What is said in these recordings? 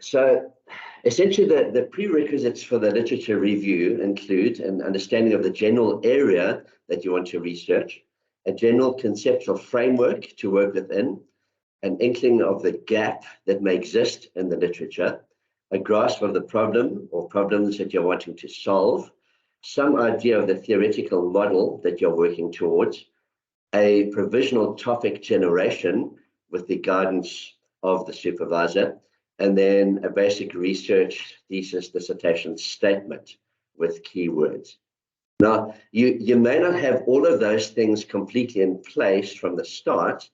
So essentially the prerequisites for the literature review include an understanding of the general area that you want to research, a general conceptual framework to work within, an inkling of the gap that may exist in the literature, a grasp of the problem or problems that you're wanting to solve, some idea of the theoretical model that you're working towards, a provisional topic generation with the guidance of the supervisor, and then a basic research thesis dissertation statement with keywords. Now, you may not have all of those things completely in place from the start,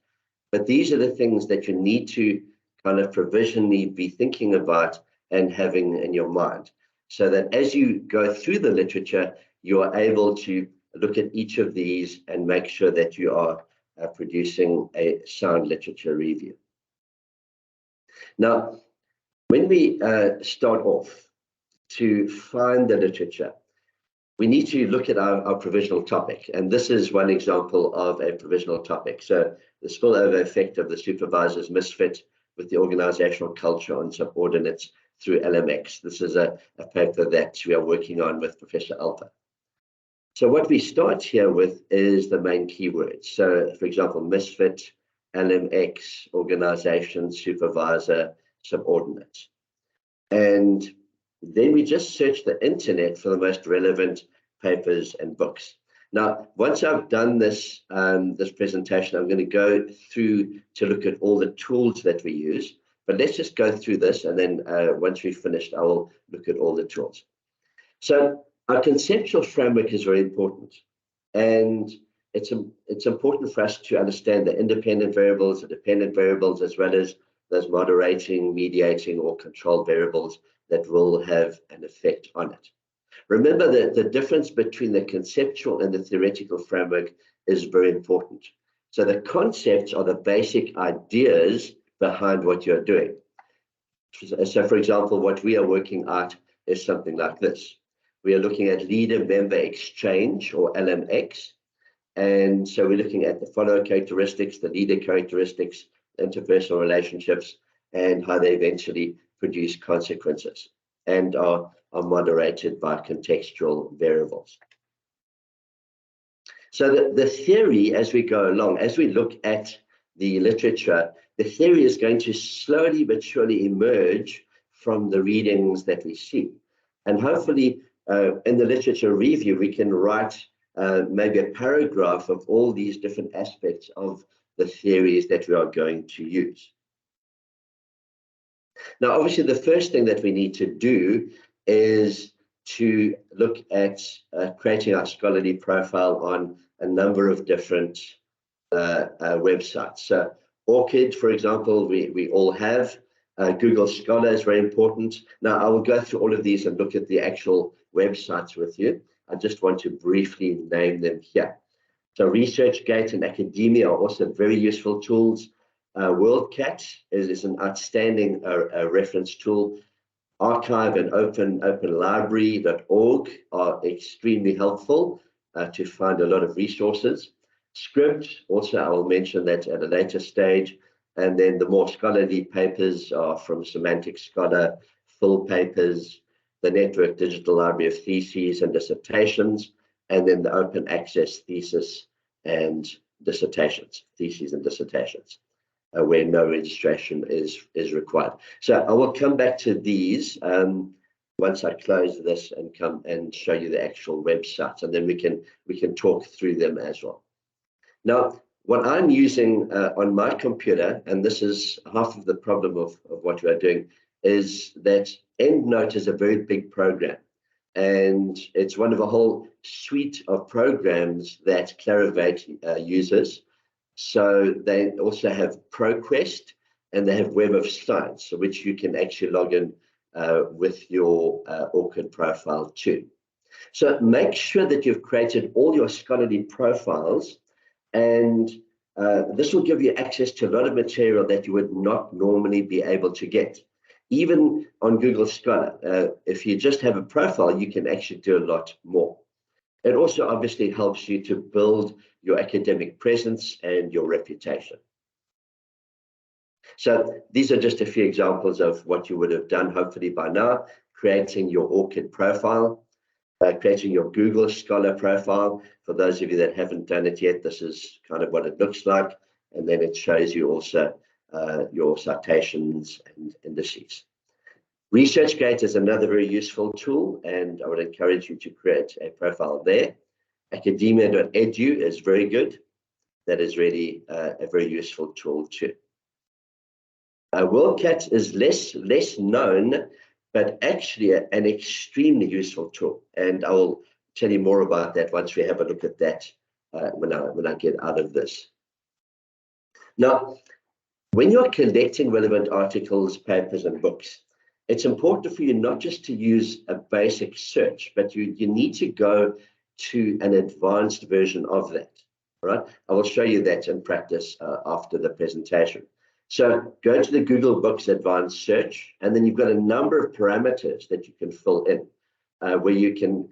but these are the things that you need to kind of provisionally be thinking about and having in your mind, so that as you go through the literature, you are able to look at each of these and make sure that you are producing a sound literature review. Now, when we start off to find the literature, we need to look at our provisional topic. And this is one example of a provisional topic. So the spillover effect of the supervisor's misfit with the organizational culture on subordinates through LMX. This is a paper that we are working on with Professor Alper. So what we start here with is the main keywords. So for example, misfit, LMX, organization, supervisor, subordinate. And then we just search the internet for the most relevant papers and books. Now, once I've done this, this presentation, I'm going to go through to look at all the tools that we use. But let's just go through this, and then once we've finished, I will look at all the tools. So our conceptual framework is very important. And it's important for us to understand the independent variables, the dependent variables, as well as those moderating, mediating, or control variables that will have an effect on it. Remember that the difference between the conceptual and the theoretical framework is very important. So the concepts are the basic ideas behind what you're doing. So for example, what we are working at is something like this. We are looking at leader-member exchange, or LMX. And so we're looking at the follower characteristics, the leader characteristics, interpersonal relationships, and how they eventually produce consequences and are moderated by contextual variables. So the theory, as we go along, as we look at the literature, the theory is going to slowly but surely emerge from the readings that we see. And hopefully in the literature review, we can write maybe a paragraph of all these different aspects of the theories that we are going to use. Now, obviously, the first thing that we need to do is to look at creating our scholarly profile on a number of different websites. So ORCID, for example, we all have. Google Scholar is very important. Now, I will go through all of these and look at the actual websites with you. I just want to briefly name them here. So ResearchGate and academia are also very useful tools. WorldCat is an outstanding reference tool. Archive and openlibrary.org are extremely helpful to find a lot of resources. Scribd, also I will mention that at a later stage. And then the more scholarly papers are from Semantic Scholar, Full Papers, the Network Digital Library of Theses and Dissertations, and then the Open Access Thesis and Dissertations, Theses and Dissertations, where no registration is required. So I will come back to these once I close this and come and show you the actual websites, and then we can talk through them as well. Now, what I'm using on my computer, and this is half of the problem of what we are doing, is that EndNote is a very big program. And it's one of a whole suite of programs that Clarivate uses. So they also have ProQuest, and they have Web of Science, which you can actually log in with your ORCID profile too. So make sure that you've created all your scholarly profiles, and this will give you access to a lot of material that you would not normally be able to get. Even on Google Scholar, if you just have a profile, you can actually do a lot more. It also obviously helps you to build your academic presence and your reputation. So these are just a few examples of what you would have done hopefully by now: creating your ORCID profile, creating your Google Scholar profile. For those of you that haven't done it yet, this is kind of what it looks like. And then it shows you also your citations and indices. ResearchGate is another very useful tool, and I would encourage you to create a profile there. Academia.edu is very good. That is really a very useful tool too. WorldCat is less known, but actually an extremely useful tool. And I will tell you more about that once we have a look at that when I get out of this. Now, when you're collecting relevant articles, papers, and books, it's important for you not just to use a basic search, but you need to go to an advanced version of that. All right, I will show you that in practice after the presentation. So go to the Google Books Advanced Search, and then you've got a number of parameters that you can fill in, where you can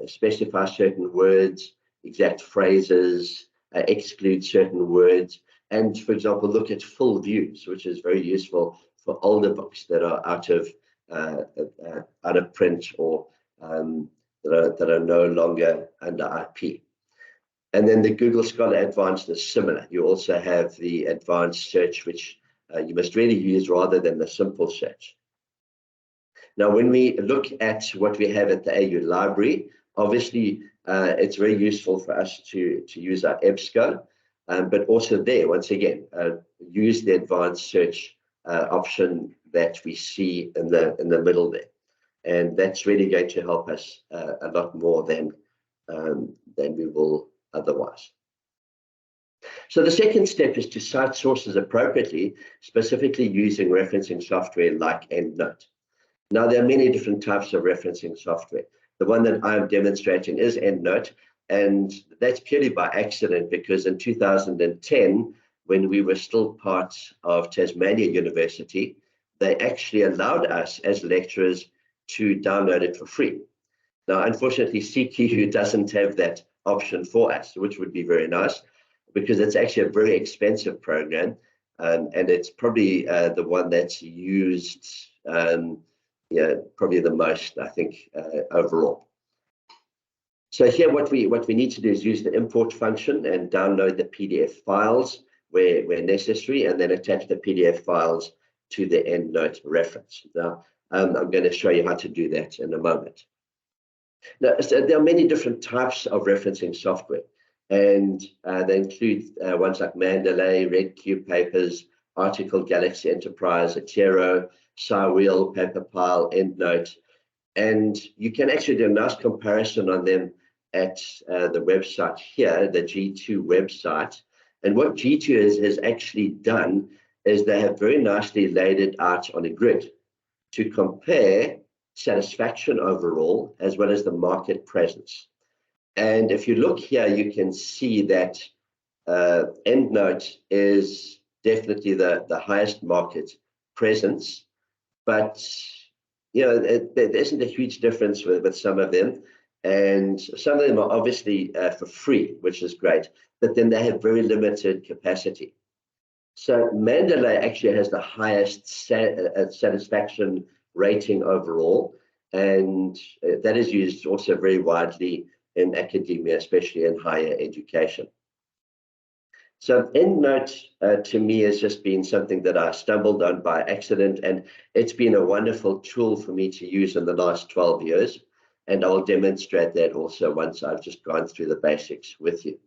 specify certain words, exact phrases, exclude certain words, and, for example, look at full views, which is very useful for older books that are out of print or that are no longer under IP. And then the Google Scholar Advanced is similar. You also have the advanced search, which you must really use rather than the simple search. Now, when we look at what we have at the AU Library, obviously it's very useful for us to use our EBSCO, but also there, once again, use the advanced search option that we see in the middle there. And that's really going to help us a lot more than we will otherwise. So the second step is to cite sources appropriately, specifically using referencing software like EndNote. Now, there are many different types of referencing software. The one that I'm demonstrating is EndNote, and that's purely by accident because in 2010, when we were still part of Tasmania University, they actually allowed us as lecturers to download it for free. Now, unfortunately, CQ doesn't have that option for us, which would be very nice because it's actually a very expensive program, and it's probably the one that's used probably the most, I think, overall. So here, what we need to do is use the import function and download the PDF files where necessary, and then attach the PDF files to the EndNote reference. Now, I'm going to show you how to do that in a moment. Now, so there are many different types of referencing software, and they include ones like Mendeley, Red Papers, Article Galaxy Enterprise, Atero, SciWheel, PaperPile, EndNote, and you can actually do a nice comparison on them at the website here, the G2 website. And what G2 has actually done is they have very nicely laid it out on a grid to compare satisfaction overall, as well as the market presence. And if you look here, you can see that EndNote is definitely the highest market presence, but there isn't a huge difference with some of them. And some of them are obviously for free, which is great, but then they have very limited capacity. So Mendeley actually has the highest satisfaction rating overall, and that is used also very widely in academia, especially in higher education. So EndNote to me has just been something that I stumbled on by accident, and it's been a wonderful tool for me to use in the last 12 years. And I will demonstrate that also once I've just gone through the basics with you.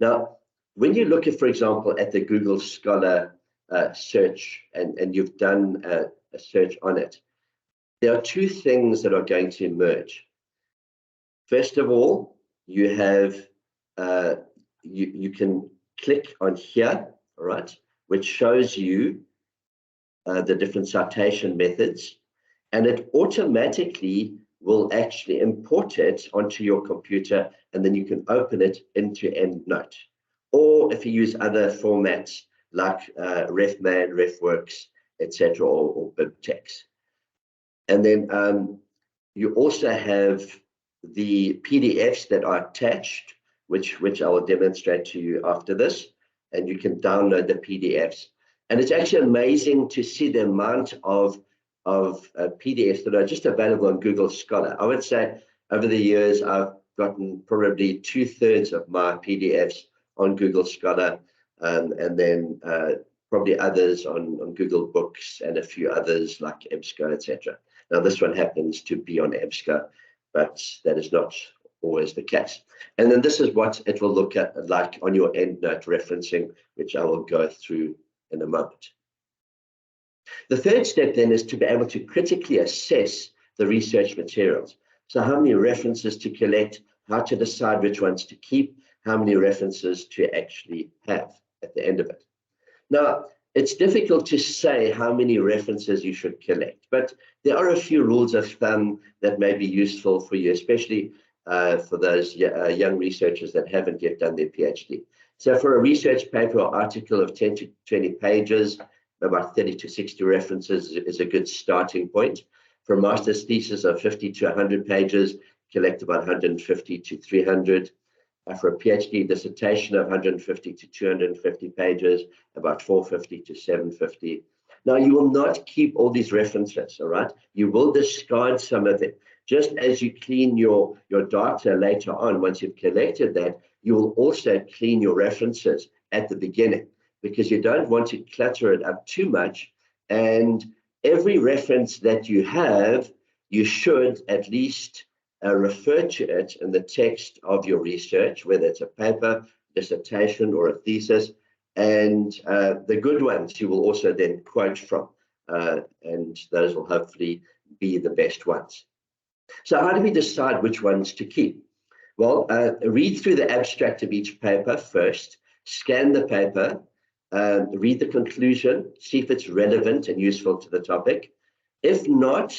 Now, when you look at, for example, at the Google Scholar search, and you've done a search on it, there are two things that are going to emerge. First of all, you have you can click on here, all right, which shows you the different citation methods, and it automatically will actually import it onto your computer, and then you can open it into EndNote. Or if you use other formats like RefMan, RefWorks, etc., or BibTeX. And then you also have the PDFs that are attached, which I will demonstrate to you after this. and you can download the PDFs. And it's actually amazing to see the amount of PDFs that are just available on Google Scholar. I would say over the years, I've gotten probably 2/3 of my PDFs on Google Scholar, and then probably others on Google Books and a few others like EBSCO, etc. Now, this one happens to be on EBSCO, but that is not always the case. And then this is what it will look at like on your EndNote referencing, which I will go through in a moment. The third step then is to be able to critically assess the research materials. So how many references to collect, how to decide which ones to keep, how many references to actually have at the end of it. Now, it's difficult to say how many references you should collect, but there are a few rules of thumb that may be useful for you, especially for those young researchers that haven't yet done their PhD. So for a research paper or article of 10 to 20 pages, about 30 to 60 references is a good starting point. For a master's thesis of 50 to 100 pages, collect about 150 to 300. For a PhD dissertation of 150 to 250 pages, about 450 to 750. Now, you will not keep all these references, all right? You will discard some of them. Just as you clean your data later on, once you've collected that, you will also clean your references at the beginning, because you don't want to clutter it up too much. And every reference that you have, you should at least refer to it in the text of your research, whether it's a paper, dissertation, or a thesis. And the good ones you will also then quote from, and those will hopefully be the best ones. So how do we decide which ones to keep? Well, read through the abstract of each paper first, scan the paper, read the conclusion, see if it's relevant and useful to the topic. If not,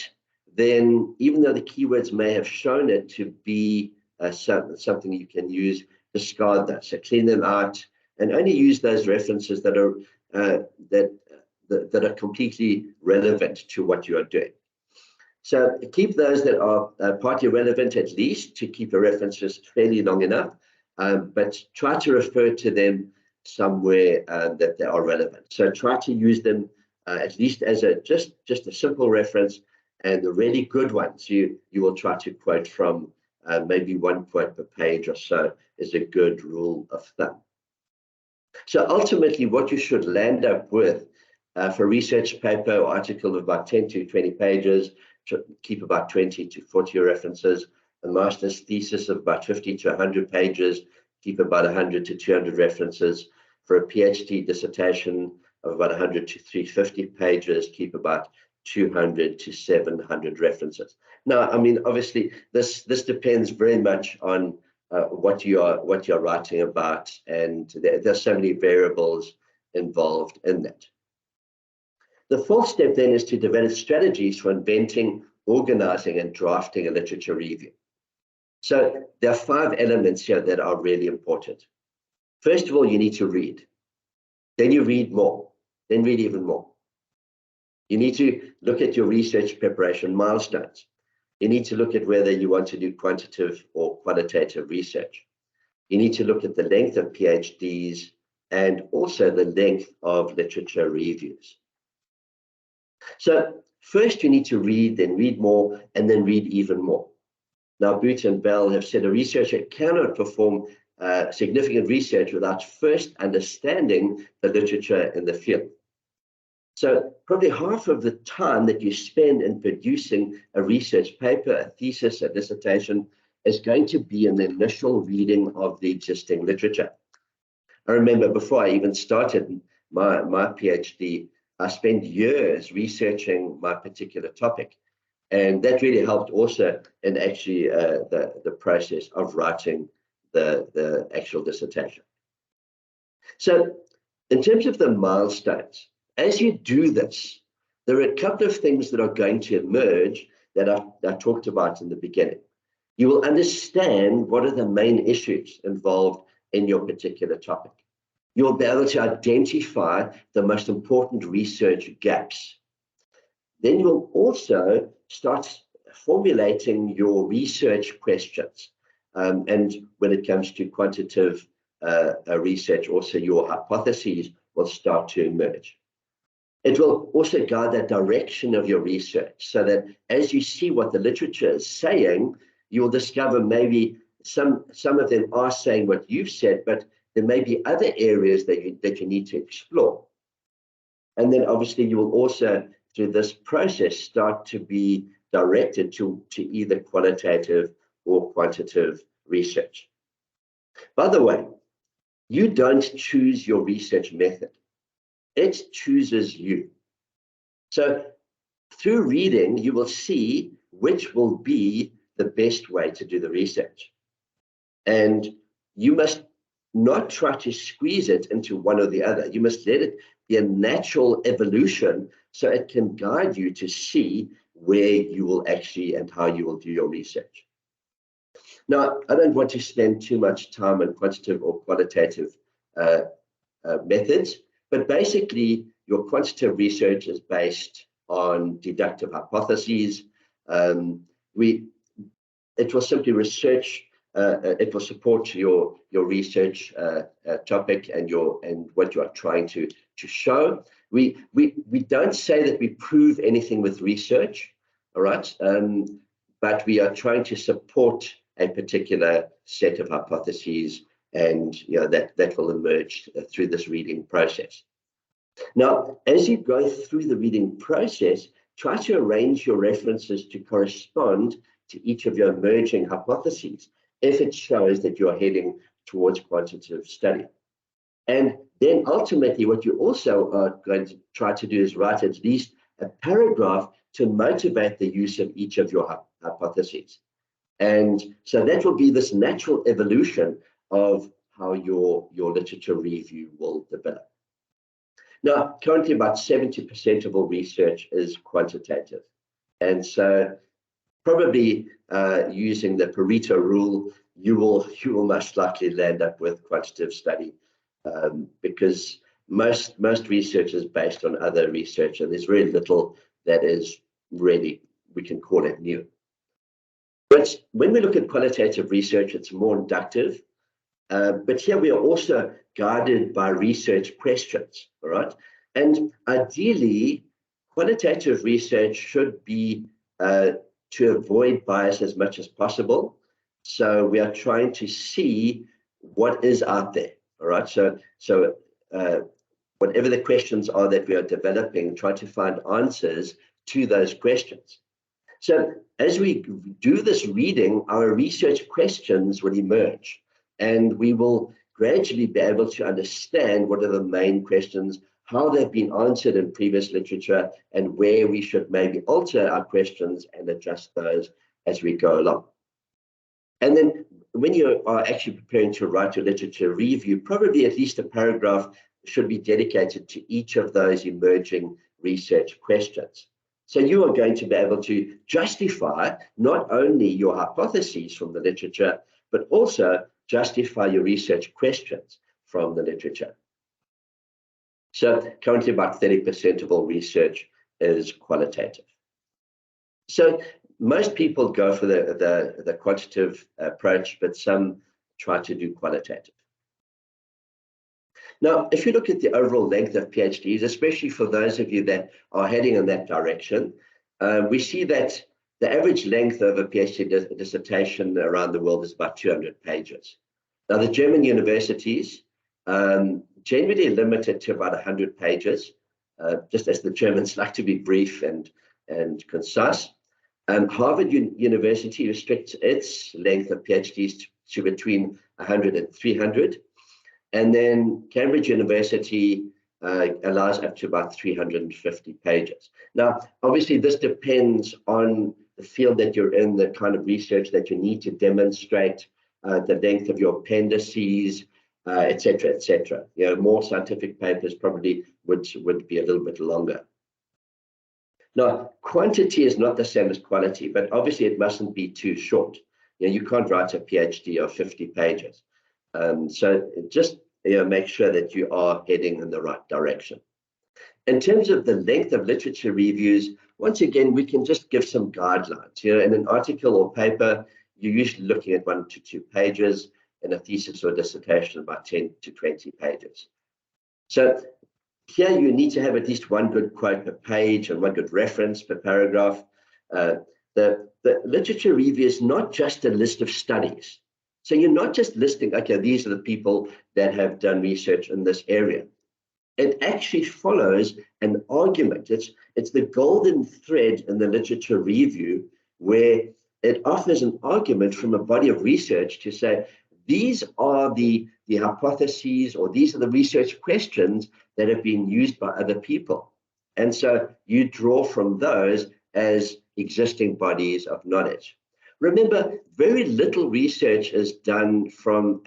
then even though the keywords may have shown it to be something you can use, discard that. So clean them out and only use those references that are completely relevant to what you are doing. So keep those that are partly relevant, at least, to keep the references fairly long enough, but try to refer to them somewhere that they are relevant. So try to use them at least as just a simple reference, and the really good ones you will try to quote from. Maybe one quote per page or so is a good rule of thumb. So ultimately, what you should land up with for a research paper or article of about 10 to 20 pages, keep about 20 to 40 references. A master's thesis of about 50 to 100 pages, keep about 100 to 200 references. For a PhD dissertation of about 100 to 350 pages, keep about 200 to 700 references. Now, I mean, obviously, this depends very much on what you're writing about, and there's so many variables involved in that. The fourth step then is to develop strategies for inventing, organizing, and drafting a literature review. So there are 5 elements here that are really important. First of all, you need to read. Then you read more, then read even more. You need to look at your research preparation milestones. You need to look at whether you want to do quantitative or qualitative research. You need to look at the length of PhDs and also the length of literature reviews. So first you need to read, then read more, and then read even more. Now, Booth and Bell have said a researcher cannot perform significant research without first understanding the literature in the field. So probably half of the time that you spend in producing a research paper, a thesis, a dissertation, is going to be in the initial reading of the existing literature. I remember before I even started my PhD, I spent years researching my particular topic. And that really helped also in actually the process of writing the actual dissertation. So in terms of the milestones, as you do this, there are a couple of things that are going to emerge that I talked about in the beginning. You will understand what are the main issues involved in your particular topic. You'll be able to identify the most important research gaps. Then you'll also start formulating your research questions. And when it comes to quantitative research, also your hypotheses will start to emerge. It will also guide the direction of your research, so that as you see what the literature is saying, you'll discover maybe some of them are saying what you've said, but there may be other areas that you need to explore. And then obviously you will also, through this process, start to be directed to either qualitative or quantitative research. By the way, you don't choose your research method. It chooses you. So through reading, you will see which will be the best way to do the research. And you must not try to squeeze it into one or the other. You must let it be a natural evolution, so it can guide you to see where you will actually and how you will do your research. Now, I don't want to spend too much time on quantitative or qualitative methods, but basically your quantitative research is based on deductive hypotheses. It will simply research. It will support your research topic and what you are trying to show. We don't say that we prove anything with research, all right? But we are trying to support a particular set of hypotheses, and that will emerge through this reading process. Now, as you go through the reading process, try to arrange your references to correspond to each of your emerging hypotheses, if it shows that you're heading towards quantitative study. And then ultimately, what you also are going to try to do is write at least a paragraph to motivate the use of each of your hypotheses. And so that will be this natural evolution of how your literature review will develop. Now, currently about 70% of all research is quantitative. And so probably using the Pareto rule, you will most likely land up with quantitative study, because most research is based on other research, and there's very little that is really, we can call it, new. But when we look at qualitative research, it's more inductive. But here we are also guided by research questions, all right? And ideally, qualitative research should be to avoid bias as much as possible. So we are trying to see what is out there, all right? So whatever the questions are that we are developing, try to find answers to those questions. So as we do this reading, our research questions will emerge, and we will gradually be able to understand what are the main questions, how they've been answered in previous literature, and where we should maybe alter our questions and adjust those as we go along. And then when you are actually preparing to write your literature review, probably at least a paragraph should be dedicated to each of those emerging research questions. So you are going to be able to justify not only your hypotheses from the literature, but also justify your research questions from the literature. So currently about 30% of all research is qualitative. So most people go for the quantitative approach, but some try to do qualitative. Now, if you look at the overall length of PhDs, especially for those of you that are heading in that direction, we see that the average length of a PhD dissertation around the world is about 200 pages. Now, the German universities generally limit it to about 100 pages, just as the Germans like to be brief and concise. Harvard University restricts its length of PhDs to between 100 and 300. And then Cambridge University allows up to about 350 pages. Now, obviously, this depends on the field that you're in, the kind of research that you need to demonstrate, the length of your appendices, et cetera, et cetera. More scientific papers probably would be a little bit longer. Now, quantity is not the same as quality, but obviously it mustn't be too short. You can't write a PhD of 50 pages. So just make sure that you are heading in the right direction. In terms of the length of literature reviews, once again, we can just give some guidelines. In an article or paper, you're usually looking at 1 to 2 pages. in a thesis or dissertation about 10 to 20 pages. So here you need to have at least one good quote per page and one good reference per paragraph. The literature review is not just a list of studies. So you're not just listing, okay, these are the people that have done research in this area. It actually follows an argument. It's the golden thread in the literature review, where it offers an argument from a body of research to say, these are the hypotheses, or these are the research questions that have been used by other people. And so you draw from those as existing bodies of knowledge. Remember, very little research is done from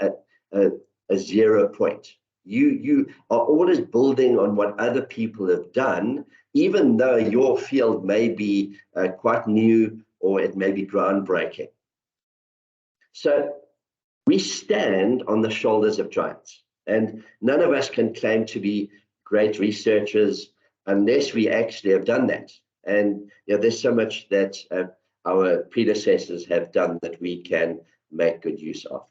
a 0 point. You are always building on what other people have done, even though your field may be quite new or it may be groundbreaking. So we stand on the shoulders of giants, and none of us can claim to be great researchers unless we actually have done that. And there's so much that our predecessors have done that we can make good use of.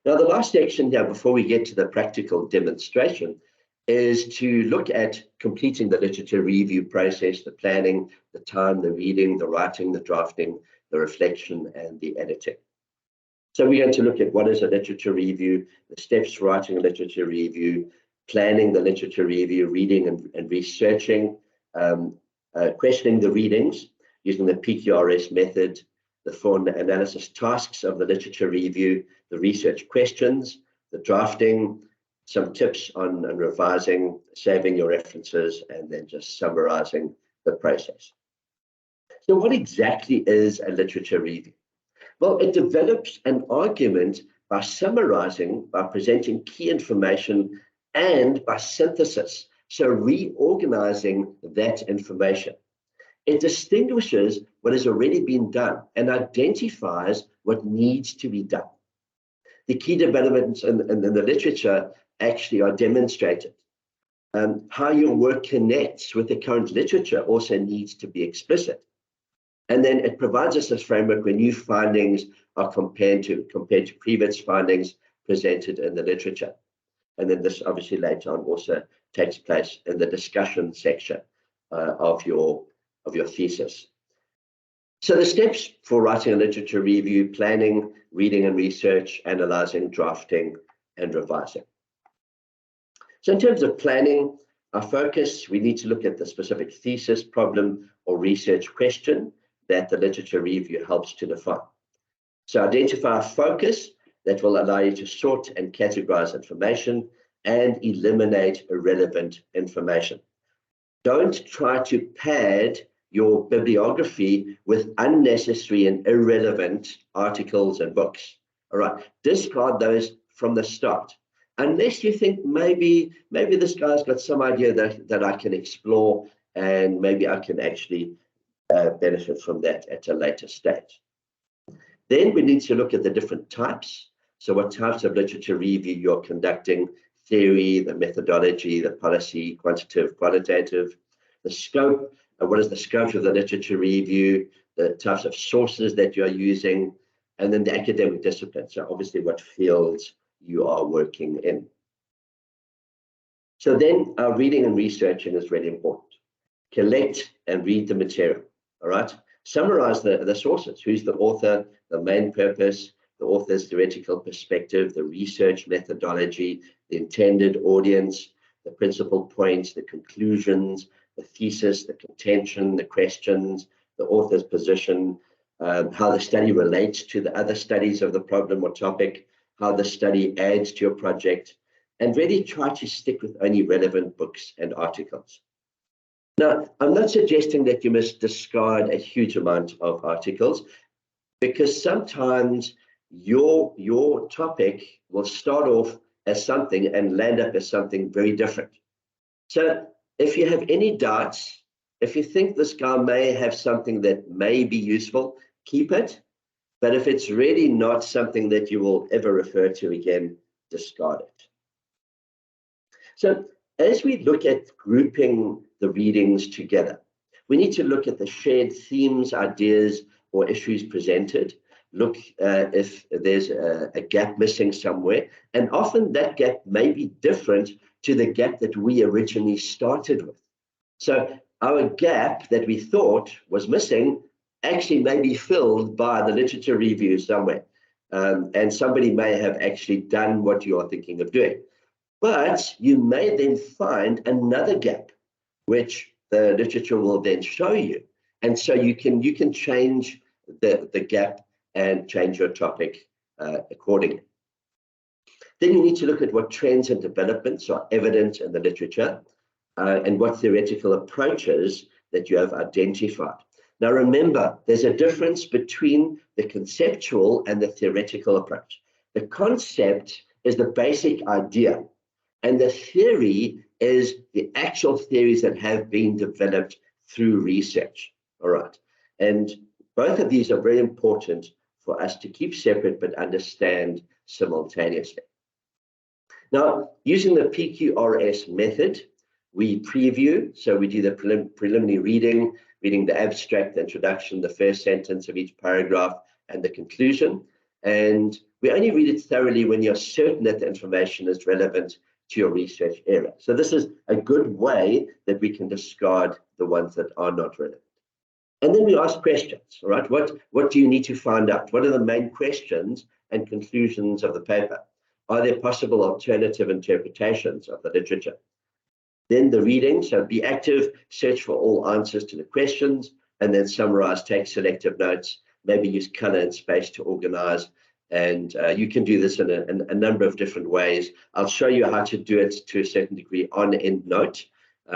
Now, the last section here, before we get to the practical demonstration, is to look at completing the literature review process, the planning, the time, the reading, the writing, the drafting, the reflection, and the editing. So we're going to look at what is a literature review, the steps for writing a literature review, planning the literature review, reading and researching, questioning the readings using the PQRS method, the full analysis tasks of the literature review, the research questions, the drafting, some tips on revising, saving your references, and then just summarizing the process. So what exactly is a literature review? Well, it develops an argument by summarizing, by presenting key information, and by synthesis, so reorganizing that information. It distinguishes what has already been done and identifies what needs to be done. The key developments in the literature actually are demonstrated. How your work connects with the current literature also needs to be explicit. And then it provides us this framework where new findings are compared to previous findings presented in the literature. And then this obviously later on also takes place in the discussion section of your thesis. So the steps for writing a literature review: planning, reading and research, analyzing, drafting, and revising. So in terms of planning, our focus, we need to look at the specific thesis, problem, or research question that the literature review helps to define. So identify a focus that will allow you to sort and categorize information and eliminate irrelevant information. Don't try to pad your bibliography with unnecessary and irrelevant articles and books. All right, discard those from the start, unless you think maybe this guy's got some idea that I can explore, and maybe I can actually benefit from that at a later stage. Then we need to look at the different types. So what types of literature review you're conducting: theory, the methodology, the policy, quantitative, qualitative, the scope. What is the scope of the literature review, the types of sources that you're using, and then the academic discipline. So obviously what fields you are working in. So then our reading and researching is really important. Collect and read the material, all right? Summarize the sources. Who's the author, the main purpose, the author's theoretical perspective, the research methodology, the intended audience, the principal points, the conclusions, the thesis, the contention, the questions, the author's position, how the study relates to the other studies of the problem or topic, how the study adds to your project, and really try to stick with only relevant books and articles. Now, I'm not suggesting that you must discard a huge amount of articles, because sometimes your topic will start off as something and land up as something very different. So if you have any doubts, if you think this guy may have something that may be useful, keep it. But if it's really not something that you will ever refer to again, discard it. So as we look at grouping the readings together, we need to look at the shared themes, ideas, or issues presented, look if there's a gap missing somewhere. And often that gap may be different to the gap that we originally started with. So our gap that we thought was missing actually may be filled by the literature review somewhere. And somebody may have actually done what you are thinking of doing. But you may then find another gap, which the literature will then show you. And so you can change the gap and change your topic accordingly. Then you need to look at what trends and developments are evident in the literature and what theoretical approaches that you have identified. Now remember, there's a difference between the conceptual and the theoretical approach. The concept is the basic idea, and the theory is the actual theories that have been developed through research. All right. And both of these are very important for us to keep separate but understand simultaneously. Now, using the PQRS method, we preview. So we do the preliminary reading the abstract, the introduction, the first sentence of each paragraph, and the conclusion. And we only read it thoroughly when you're certain that the information is relevant to your research area. So this is a good way that we can discard the ones that are not relevant. And then we ask questions, all right? What do you need to find out? What are the main questions and conclusions of the paper? Are there possible alternative interpretations of the literature? Then the reading, so be active, search for all answers to the questions, and then summarize, take selective notes, maybe use color and space to organize. And you can do this in a number of different ways. I'll show you how to do it to a certain degree on EndNote,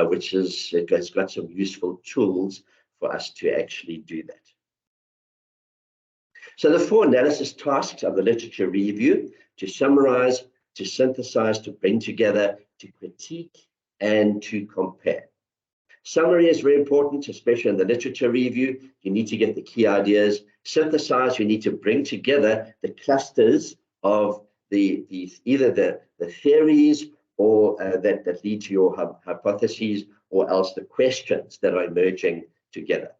which it's got some useful tools for us to actually do that. So the 4 analysis tasks of the literature review: to summarize, to synthesize, to bring together, to critique, and to compare. Summary is very important, especially in the literature review. You need to get the key ideas. Synthesize, you need to bring together the clusters of either the theories or that lead to your hypotheses, or else the questions that are emerging together.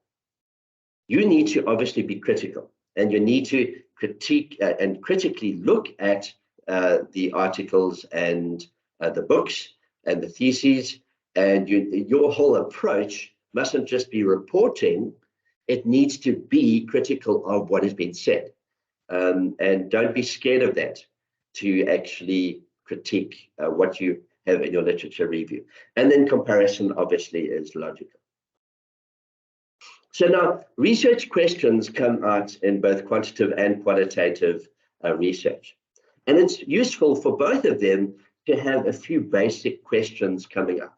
You need to obviously be critical, and you need to critique and critically look at the articles and the books and the theses, and your whole approach mustn't just be reporting. It needs to be critical of what has been said, and don't be scared of that, to actually critique what you have in your literature review. And then comparison obviously is logical. So now research questions come out in both quantitative and qualitative research, and it's useful for both of them to have a few basic questions coming out.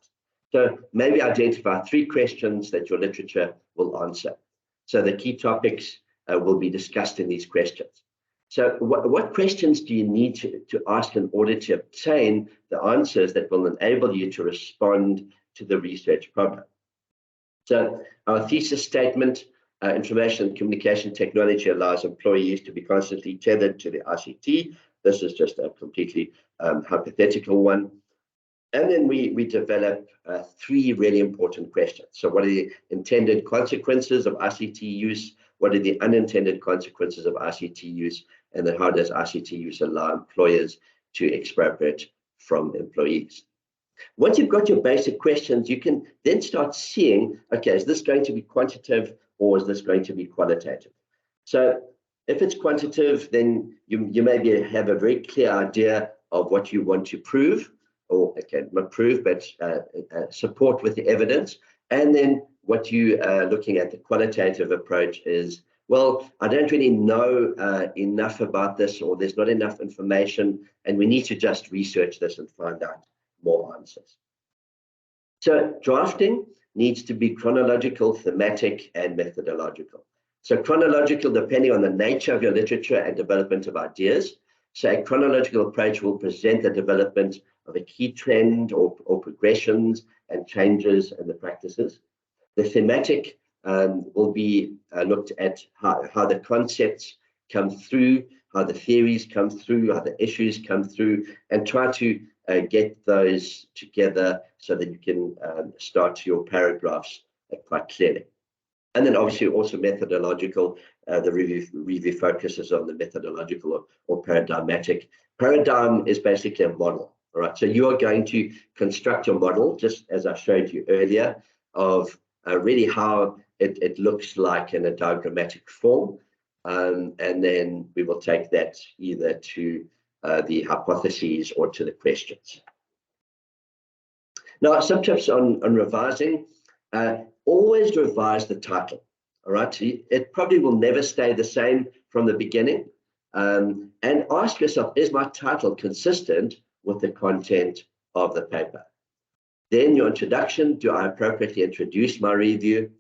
So maybe identify 3 questions that your literature will answer. So the key topics will be discussed in these questions. So what questions do you need to ask in order to obtain the answers that will enable you to respond to the research problem? So our thesis statement, information and communication technology allows employees to be constantly tethered to the ICT. This is just a completely hypothetical one. And then we develop 3 really important questions. So what are the intended consequences of ICT use? What are the unintended consequences of ICT use? And then how does ICT use allow employers to expropriate from employees? Once you've got your basic questions, you can then start seeing, okay, is this going to be quantitative or is this going to be qualitative? So if it's quantitative, then you maybe have a very clear idea of what you want to prove, or okay, not prove, but support with the evidence. And then what you are looking at, the qualitative approach, is, well, I don't really know enough about this, or there's not enough information, and we need to just research this and find out more answers. So drafting needs to be chronological, thematic, and methodological. So chronological, depending on the nature of your literature and development of ideas. So a chronological approach will present the development of a key trend or progressions and changes in the practices. The thematic will be looked at how the concepts come through, how the theories come through, how the issues come through, and try to get those together so that you can start your paragraphs quite clearly. And then obviously also methodological, the review focuses on the methodological or paradigmatic. Paradigm is basically a model, all right? So you are going to construct your model, just as I showed you earlier, of really how it looks like in a diagrammatic form. And then we will take that either to the hypotheses or to the questions. Now, some tips on revising. Always revise the title, all right? It probably will never stay the same from the beginning. And ask yourself, is my title consistent with the content of the paper? Then your introduction, do I appropriately introduce my review?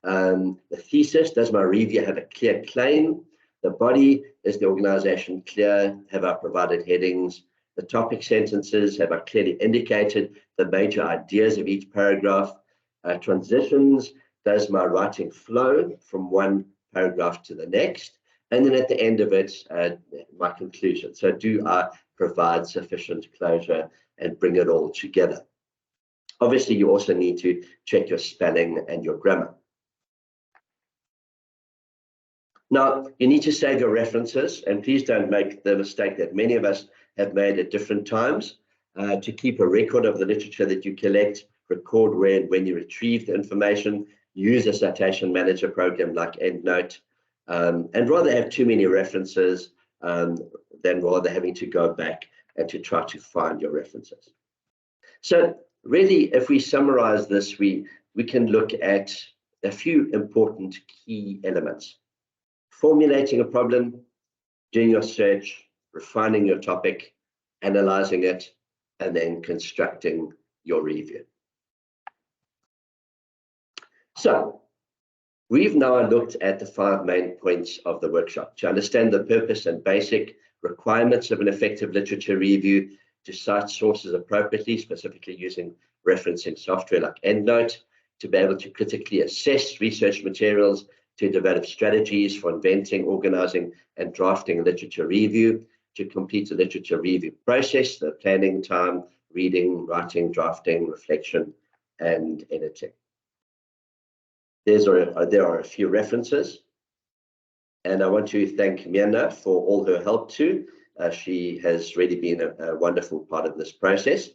The thesis, does my review have a clear claim? The body, is the organization clear? Have I provided headings? The topic sentences, have I clearly indicated the major ideas of each paragraph? Transitions, does my writing flow from one paragraph to the next? And then at the end of it, my conclusion. So do I provide sufficient closure and bring it all together? Obviously, you also need to check your spelling and your grammar. Now, you need to save your references, and please don't make the mistake that many of us have made at different times, to keep a record of the literature that you collect, record where and when you retrieve the information, use a citation manager program like EndNote, and rather have too many references than rather having to go back and to try to find your references. So really, if we summarize this, we can look at a few important key elements. Formulating a problem, doing your search, refining your topic, analyzing it, and then constructing your review. So we've now looked at the 5 main points of the workshop: to understand the purpose and basic requirements of an effective literature review, to cite sources appropriately, specifically using referencing software like EndNote, to be able to critically assess research materials, to develop strategies for inventing, organizing, and drafting a literature review, to complete the literature review process, the planning, time, reading, writing, drafting, reflection, and editing. There are a few references, and I want to thank Mirna for all her help too. She has really been a wonderful part of this process.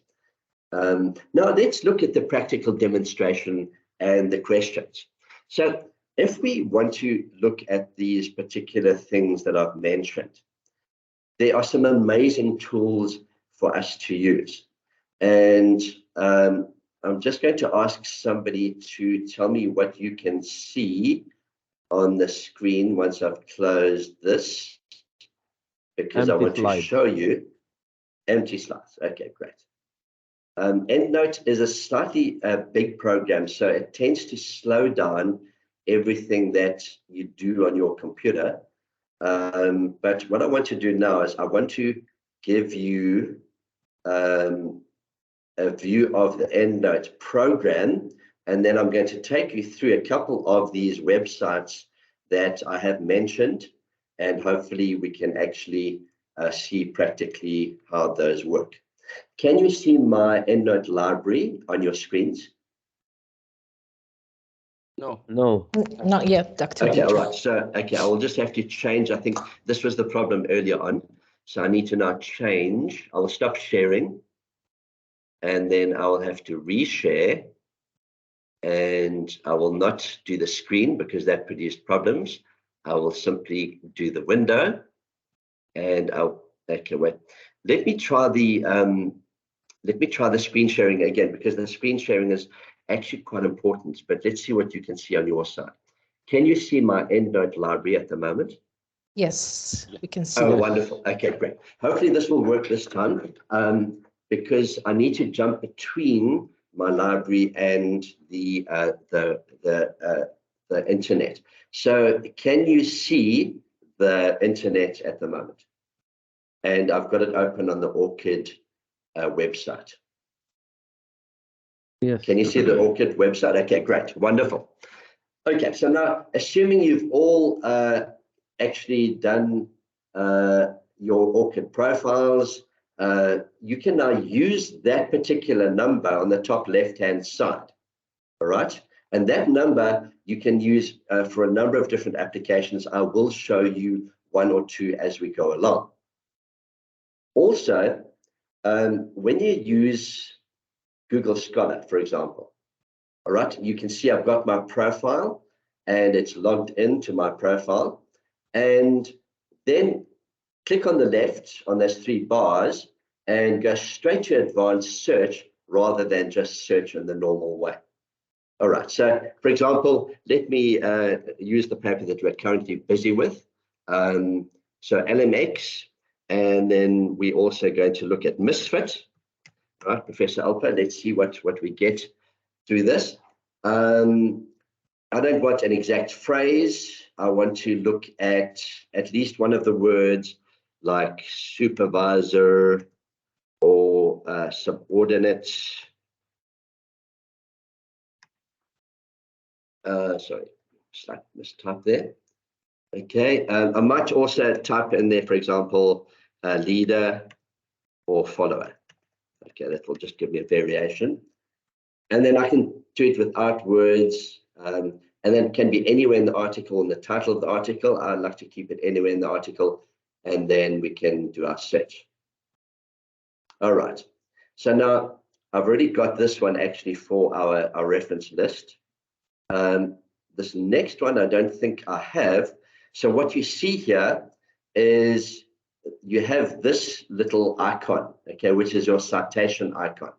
Now let's look at the practical demonstration and the questions. So if we want to look at these particular things that I've mentioned, there are some amazing tools for us to use. And I'm just going to ask somebody to tell me what you can see on the screen once I've closed this, because I want to show you empty slides. Okay, great. EndNote is a slightly big program, so it tends to slow down everything that you do on your computer. But what I want to do now is I want to give you a view of the EndNote program, and then I'm going to take you through a couple of these websites that I have mentioned, and hopefully we can actually see practically how those work. Can you see my EndNote library on your screens? No. Not yet, Dr. Okay, all right. So, okay, I will just have to change. I think this was the problem earlier on. So I need to now change. I will stop sharing, and then I will have to reshare, and I will not do the screen because that produced problems. I will simply do the window, and okay, wait. Let me try the screen sharing again, because the screen sharing is actually quite important. But let's see what you can see on your side. Can you see my EndNote library at the moment? Yes, we can see. Oh, wonderful. Okay, great. Hopefully this will work this time, because I need to jump between my library and the internet. So can you see the internet at the moment? And I've got it open on the ORCID website. Yes. Can you see the ORCID website? Okay, great, wonderful. Okay, so now assuming you've all actually done your ORCID profiles, you can now use that particular number on the top left-hand side, all right? And that number you can use for a number of different applications. I will show you one or two as we go along. Also, when you use Google Scholar, for example, all right, you can see I've got my profile and it's logged into my profile. And then click on the left on those three bars and go straight to advanced search rather than just search in the normal way. All right, so for example, let me use the paper that we're currently busy with. So LMX, and then we also going to look at Misfit, right, Professor Alper. Let's see what we get through this. I don't want an exact phrase. I want to look at least one of the words like supervisor or subordinate. Sorry, mistype there. Okay, I might also type in there, for example, leader or follower. Okay, that will just give me a variation. And then I can do it without words, and then it can be anywhere in the article, in the title of the article. I'd like to keep it anywhere in the article, and then we can do our search. All right, so now I've already got this one actually for our reference list. This next one, I don't think I have. So what you see here is you have this little icon, okay, which is your citation icon.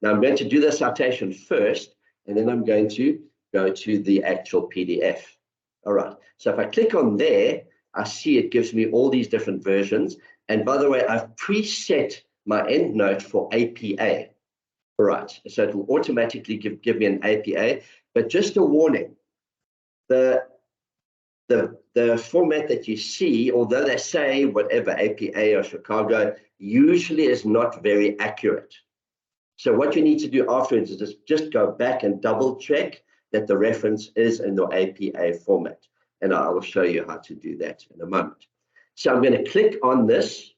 Now I'm going to do the citation first, and then I'm going to go to the actual PDF. All right, so if I click on there, I see it gives me all these different versions. And by the way, I've preset my EndNote for APA. All right, so it will automatically give me an APA, but just a warning, the format that you see, although they say whatever APA or Chicago, usually is not very accurate. So what you need to do afterwards is just go back and double check that the reference is in the APA format. And I will show you how to do that in a moment. So I'm going to click on this,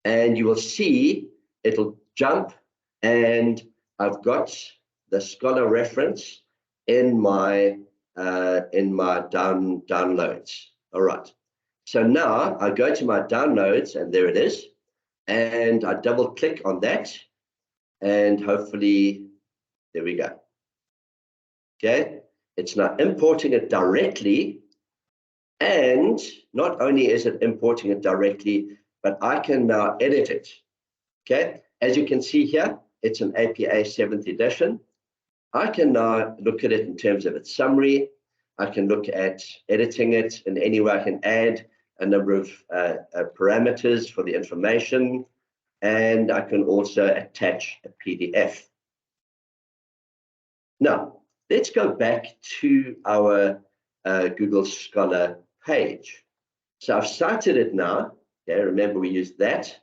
and you will see it'll jump, and I've got the Scholar reference in my downloads. All right. So now I go to my downloads, and there it is. And I double click on that, and hopefully, there we go. Okay, it's now importing it directly. And not only is it importing it directly, but I can now edit it. Okay, as you can see here, it's an APA 7th edition. I can now look at it in terms of its summary. I can look at editing it in any way. I can add a number of parameters for the information, and I can also attach a PDF. Now, let's go back to our Google Scholar page. So I've cited it now. Okay, remember we used that.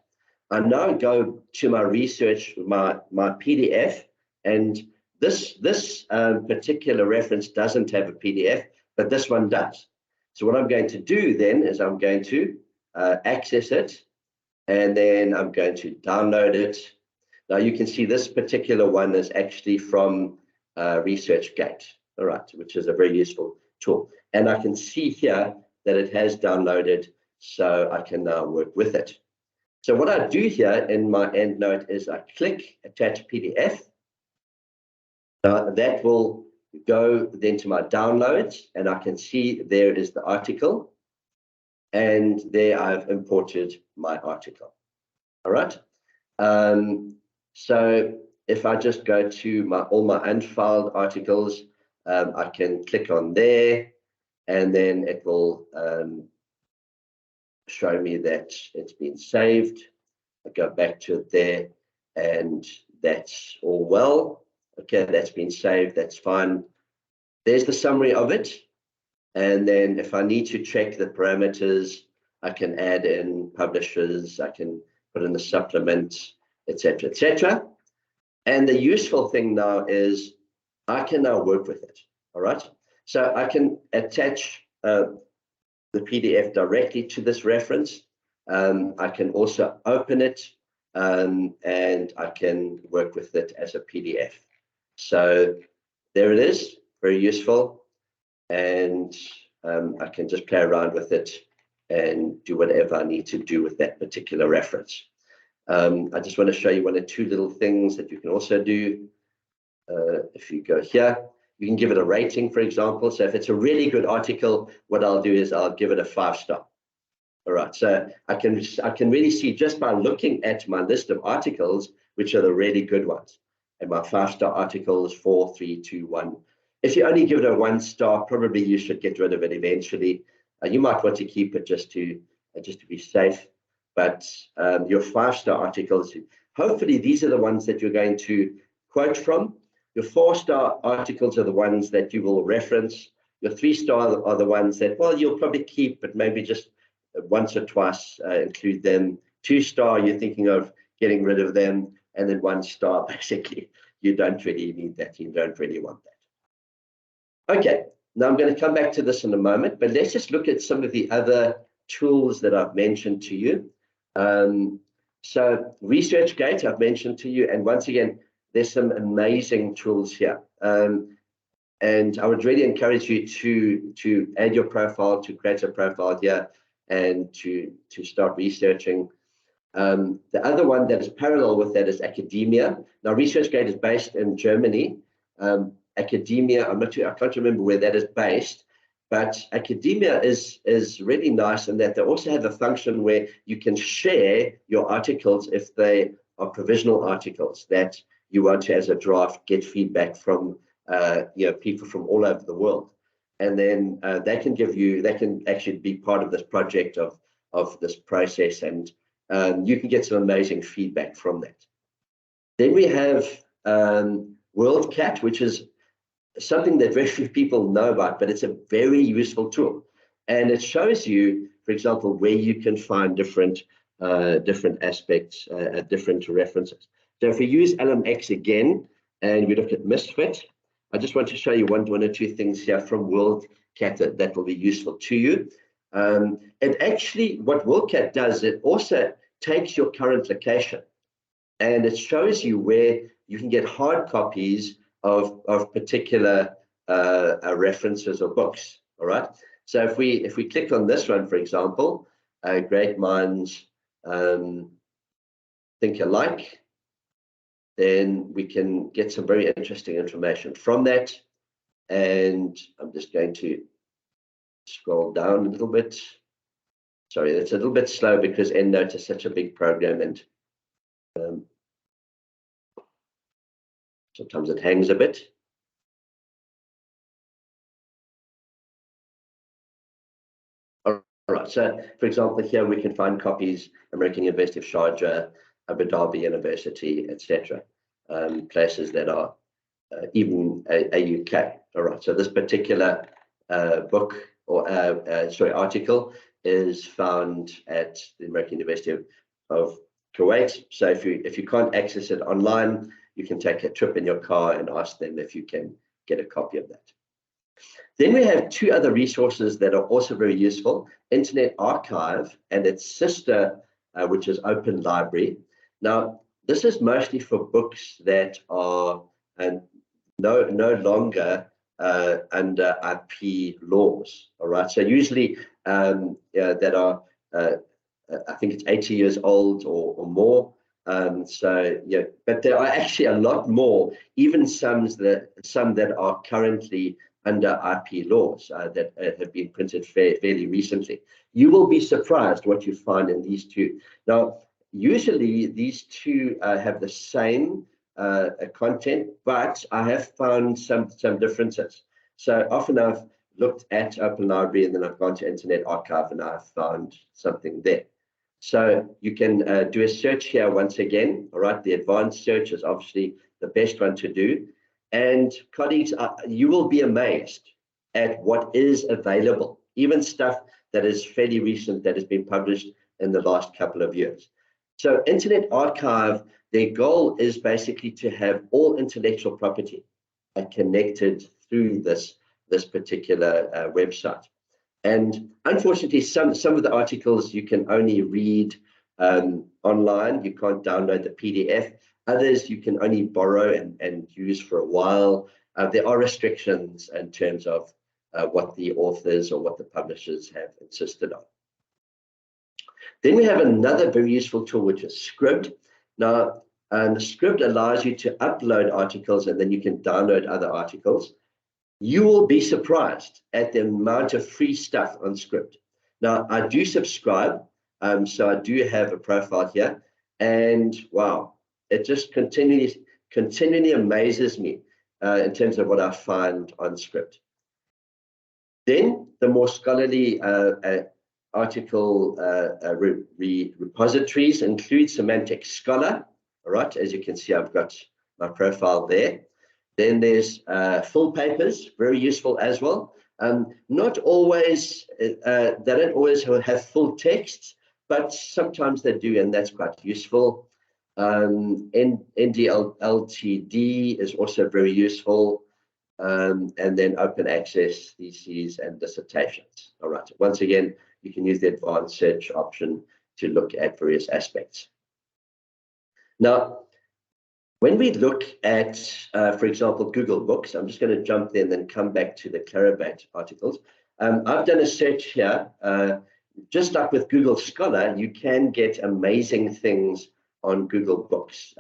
I now go to my research, my PDF, and this particular reference doesn't have a PDF, but this one does. So what I'm going to do then is I'm going to access it, and then I'm going to download it. Now you can see this particular one is actually from ResearchGate, all right, which is a very useful tool. And I can see here that it has downloaded, so I can now work with it. So what I do here in my EndNote is I click Attach PDF. That will go then to my downloads, and I can see there is the article, and there I've imported my article. All right. So if I just go to all my unfiled articles, I can click on there, and then it will show me that it's been saved. I go back to it there, and that's all well. Okay, that's been saved, that's fine. There's the summary of it. And then if I need to check the parameters, I can add in publishers, I can put in the supplement, etc., etc. And the useful thing now is I can now work with it, all right? So I can attach the PDF directly to this reference. I can also open it, and I can work with it as a PDF. So there it is, very useful. and I can just play around with it and do whatever I need to do with that particular reference. I just want to show you one or two little things that you can also do. If you go here, you can give it a rating, for example. So if it's a really good article, what I'll do is I'll give it a 5-star. All right, so I can really see just by looking at my list of articles, which are the really good ones. And my 5-star articles, 4, 3, 2, 1. If you only give it a 1-star, probably you should get rid of it eventually. You might want to keep it just to be safe. But your 5-star articles, hopefully these are the ones that you're going to quote from. Your 4-star articles are the ones that you will reference. Your 3-star are the ones that, well, you'll probably keep, but maybe just once or twice include them. 2-star, you're thinking of getting rid of them. And then 1-star, basically, you don't really need that. You don't really want that. Okay, now I'm going to come back to this in a moment, but let's just look at some of the other tools that I've mentioned to you. So ResearchGate, I've mentioned to you, and once again, there's some amazing tools here. And I would really encourage you to add your profile, to create a profile here, and to start researching. The other one that is parallel with that is academia. Now, ResearchGate is based in Germany. Academia, I can't remember where that is based, but academia is really nice in that they also have a function where you can share your articles if they are provisional articles that you want to, as a draft, get feedback from people from all over the world. And then they can actually be part of this project of this process, and you can get some amazing feedback from that. Then we have WorldCat, which is something that very few people know about, but it's a very useful tool. And it shows you, for example, where you can find different aspects, different references. So if we use LMX again, and we look at Misfit, I just want to show you one or two things here from WorldCat that will be useful to you. And actually, what WorldCat does, it also takes your current location, and it shows you where you can get hard copies of particular references or books. All right. So if we click on this one, for example, Great Minds Think Alike, then we can get some very interesting information from that. And I'm just going to scroll down a little bit. Sorry, it's a little bit slow because EndNote is such a big program, and sometimes it hangs a bit. All right, so for example, here we can find copies, American University of Sharjah, Abu Dhabi University, etc. Places that are even a UK. All right, so this particular book or article is found at the American University of Kuwait. So if you can't access it online, you can take a trip in your car and ask them if you can get a copy of that. Then we have two other resources that are also very useful: Internet Archive and its sister, which is Open Library. Now, this is mostly for books that are no longer under IP laws. All right, so usually that are I think it's 80 years old or more. But there are actually a lot more, even some that are currently under IP laws that have been printed fairly recently. You will be surprised what you find in these two. Now, usually these two have the same content, but I have found some differences. So often I've looked at Open Library and then I've gone to Internet Archive and I've found something there. So you can do a search here once again. All right, the advanced search is obviously the best one to do. And colleagues, you will be amazed at what is available, even stuff that is fairly recent that has been published in the last couple of years. So Internet Archive, their goal is basically to have all intellectual property connected through this particular website. And unfortunately, some of the articles you can only read online. You can't download the PDF. Others you can only borrow and use for a while. There are restrictions in terms of what the authors or what the publishers have insisted on. Then we have another very useful tool, which is Scribd. Now, Scribd allows you to upload articles and then you can download other articles. You will be surprised at the amount of free stuff on Scribd. Now, I do subscribe, so I do have a profile here, and wow, it just continually amazes me in terms of what I find on Scribd. Then the more scholarly article repositories include Semantic Scholar. All right, as you can see, I've got my profile there. Then there's full papers, very useful as well. Not always, they don't always have full texts, but sometimes they do, and that's quite useful. NDLTD is also very useful. And then open access theses and dissertations. All right, once again, you can use the advanced search option to look at various aspects. Now, when we look at, for example, Google Books, I'm just going to jump there and then come back to the Clarivate articles. I've done a search here. Just like with Google Scholar, you can get amazing things on Google Books.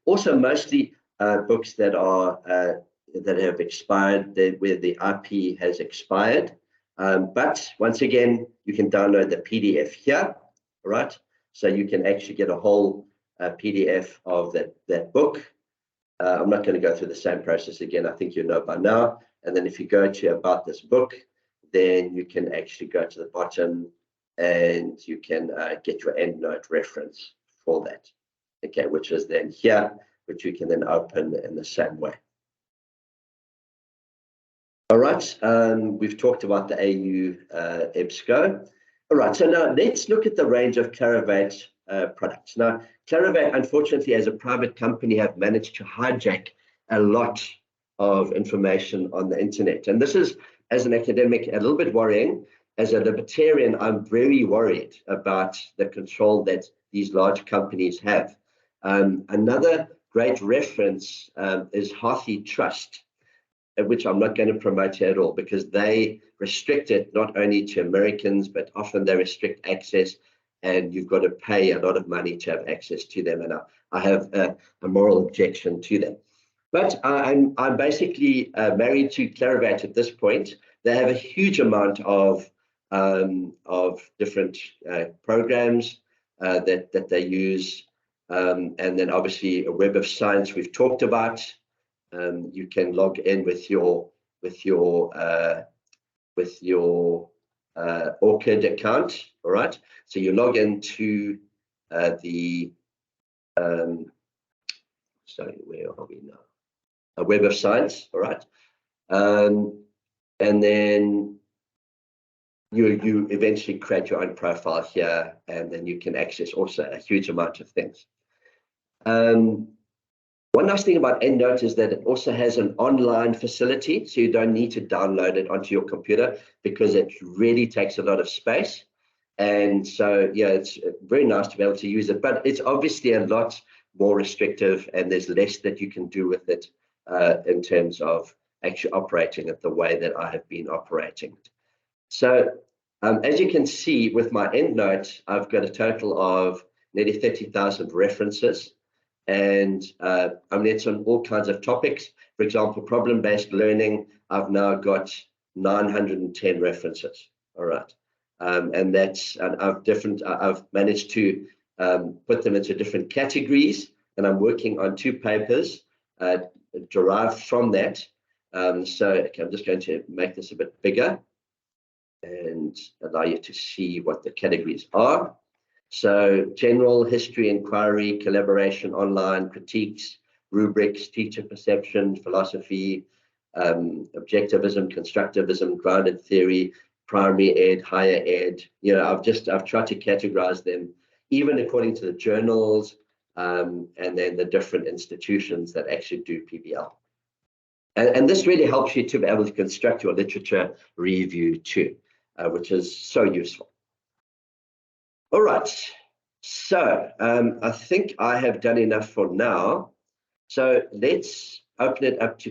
Also, mostly books that are that have expired, where the IP has expired. But once again, you can download the PDF here, right? So you can actually get a whole PDF of that book. I'm not going to go through the same process again. I think you know by now. And then if you go to about this book, then you can actually go to the bottom and you can get your EndNote reference for that. Okay, which is then here, which you can then open in the same way. All right, we've talked about the AU EBSCO. All right, so now let's look at the range of Clarivate products. Now, Clarivate, unfortunately, as a private company, have managed to hijack a lot of information on the internet. And this is, as an academic, a little bit worrying. As a libertarian, I'm very worried about the control that these large companies have. Another great reference is Hathi Trust, which I'm not going to promote here at all, because they restrict it not only to Americans, but often they restrict access, and you've got to pay a lot of money to have access to them. And I have a moral objection to them. But I'm basically married to Clarivate at this point. They have a huge amount of different programs that they use. And then obviously a Web of Science we've talked about. You can log in with your ORCID account. All right, so you log into the sorry, where are we now? A Web of Science. All right, and then you eventually create your own profile here, and then you can access also a huge amount of things. One nice thing about EndNote is that it also has an online facility, so you don't need to download it onto your computer because it really takes a lot of space. And so, yeah, it's very nice to be able to use it, but it's obviously a lot more restrictive, and there's less that you can do with it in terms of actually operating it the way that I have been operating it. So as you can see with my EndNote, I've got a total of nearly 30,000 references. And I mean, it's on all kinds of topics. For example, problem-based learning, I've now got 910 references. All right. And I've managed to put them into different categories, and I'm working on 2 papers derived from that. So okay, I'm just going to make this a bit bigger and allow you to see what the categories are. So general, history, inquiry, collaboration, online, critiques, rubrics, teacher perception, philosophy, objectivism, constructivism, grounded theory, primary ed, higher ed. You know, I've tried to categorize them even according to the journals and then the different institutions that actually do PBL. And this really helps you to be able to construct your literature review too, which is so useful. All right, so I think I have done enough for now. So let's open it up to